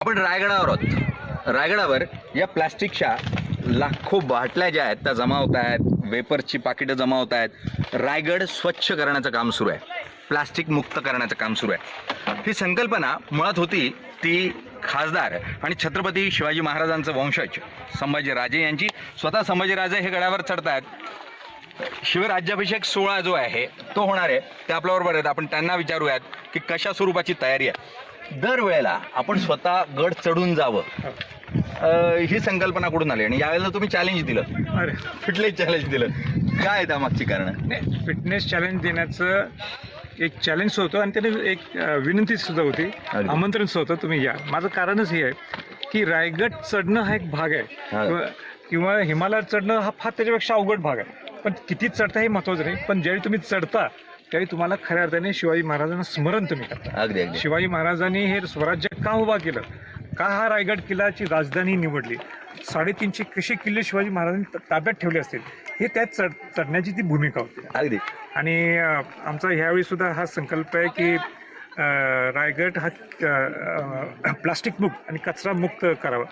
आपण रायगडावर आहोत. रायगडावर या प्लास्टिकच्या लाखो बाटल्या ज्या आहेत त्या जमा होत आहेत, वेपर्सची पाकिटं जमा होत आहेत. रायगड स्वच्छ करण्याचं काम सुरू आहे, प्लास्टिक मुक्त करण्याचं काम सुरू आहे. ही संकल्पना मुळात होती ती खासदार आणि छत्रपती शिवाजी महाराजांचं वंशज संभाजीराजे यांची. स्वतः संभाजीराजे हे गडावर चढतायत. शिवराज्याभिषेक सोहळा जो आहे तो होणार आहे, ते आपल्याबरोबर आहेत. आपण त्यांना विचारूयात की कशा स्वरूपाची तयारी आहे. दरवेळेला आपण स्वतः गड चढून जावं, ही संकल्पना कुठून आली आणि यावेळेला तुम्ही चॅलेंज दिलं? अरे फिटनेस चॅलेंज दिलं, काय आहे त्यामागची कारण? नाही, फिटनेस चॅलेंज देण्याचं एक चॅलेंज होतं आणि त्याने एक विनंती सुद्धा होती, अगदी. आमंत्रण सुद्धा होतं, तुम्ही या. माझं कारणच हे आहे की रायगड चढणं हा एक भाग आहे किंवा हिमालयात चढणं हा फार त्याच्यापेक्षा अवघड भाग आहे. पण किती चढता हे महत्त्वाचं नाही, पण ज्यावेळी तुम्ही चढता त्यावेळी तुम्हाला खऱ्या अर्थाने शिवाजी महाराजांना स्मरण तुम्ही करता. अगदी अगदी. शिवाजी महाराजांनी हे स्वराज्य का उभा केलं, का हा रायगड किल्ल्याची राजधानी निवडली, 350 कसे किल्ले शिवाजी महाराजांनी ताब्यात ठेवले असतील, हे त्यात चढण्याची ती भूमिका होती. अगदी. आणि आमचा ह्यावेळी सुद्धा हा संकल्प आहे की रायगड हा प्लास्टिक मुक्त आणि कचरा मुक्त करावा.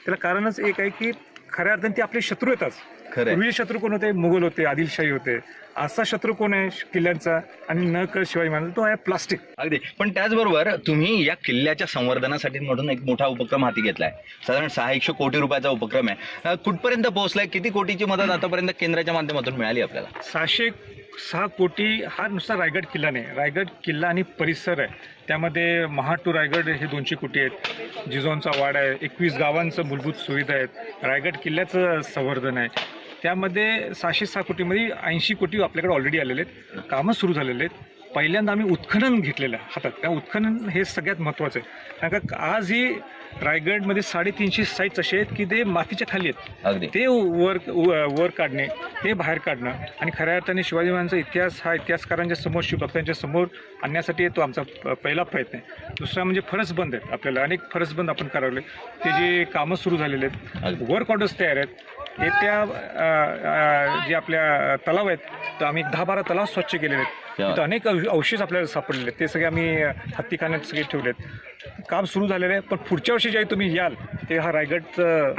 त्याला कारणच एक आहे की खऱ्या अर्थाने ते आपले शत्रू येतात. खरं. पूर्वी शत्रू कोण होते? मुघल होते, आदिलशाही होते. असा शत्रू कोण आहे किल्ल्यांचा आणि न कर शिवाजी महाराज? तो आहे प्लास्टिक. अगदी. पण त्याचबरोबर तुम्ही या किल्ल्याच्या संवर्धनासाठी म्हणून एक मोठा उपक्रम हाती घेतलाय. साधारण 600 कोटी रुपयाचा उपक्रम आहे. कुठपर्यंत पोहोचलाय? किती कोटीची मदत आतापर्यंत केंद्राच्या माध्यमातून मिळाली आपल्याला? 606 कोटी हा नुसता रायगड किल्ला नाही, रायगड किल्ला आणि परिसर आहे. त्यामध्ये महाड टू रायगड हे 200 कोटी आहेत, जिजाऊंचा वाडा आहे, 21 गावांचं मूलभूत सुविधा आहेत, रायगड किल्ल्याचं संवर्धन आहे. त्यामध्ये 606 कोटीमध्ये 80 कोटी आपल्याकडे ऑलरेडी आलेले आहेत, कामं सुरू झालेले आहेत. पहिल्यांदा आम्ही उत्खनन घेतलेलं आहे हातात. त्या उत्खनन हे सगळ्यात महत्त्वाचं आहे, कारण का आजही रायगडमध्ये 350 साईट्स असे आहेत की ते मातीच्या खाली आहेत. अगदी. ते वर काढणे, ते बाहेर काढणं आणि खऱ्या अर्थाने शिवाजी महाराजांचा इतिहास हा इतिहासकारांच्या समोर, शिवभक्तांच्या समोर आणण्यासाठी तो आमचा पहिला प्रयत्न आहे. दुसरा म्हणजे फरसबंद आहेत. आपल्याला अनेक फरसबंद आपण करावले, ते जे कामं सुरू झालेले आहेत. वर्क ऑर्डर्स तयार आहेत. येत्या जे आपल्या तलाव आहेत, तर आम्ही 10-12 तलाव स्वच्छ केलेले आहेत. तिथं अनेक अवशेष आपल्याला सापडलेले आहेत, ते सगळे आम्ही हत्तीखान्यात सगळे ठेवले आहेत. काम सुरू झालेलं आहे. पण पुढच्या वर्षी ज्यावेळी तुम्ही याल ते हा रायगडचं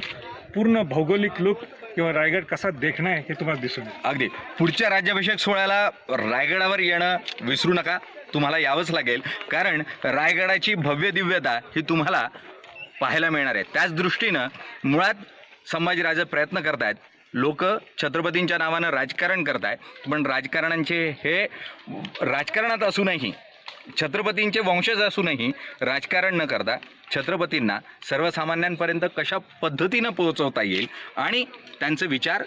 पूर्ण भौगोलिक लुक किंवा रायगड कसा देखणं आहे हे तुम्हाला दिसून येईल. अगदी. पुढच्या राज्याभिषेक सोहळ्याला रायगडावर येणं विसरू नका. तुम्हाला यावंच लागेल, कारण रायगडाची भव्य दिव्यता ही तुम्हाला पाहायला मिळणार आहे. त्याच दृष्टीनं मुळात संभाजीराजे प्रयत्न करतायत. लोक छत्रपतींच्या नावानं राजकारण करतायत, पण राजकारणांचे हे राजकारणात असूनही, छत्रपतींचे वंशज असूनही राजकारण न करता छत्रपतींना सर्वसामान्यांपर्यंत कशा पद्धतीनं पोहोचवता येईल आणि त्यांचे विचार,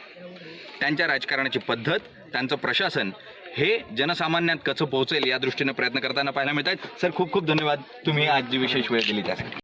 त्यांच्या राजकारणाची पद्धत, त्यांचं प्रशासन हे जनसामान्यात कसं पोहोचेल या दृष्टीनं प्रयत्न करताना पाहायला मिळत आहेत. सर, खूप खूप धन्यवाद, तुम्ही आज जी विशेष वेळ दिली त्यासाठी.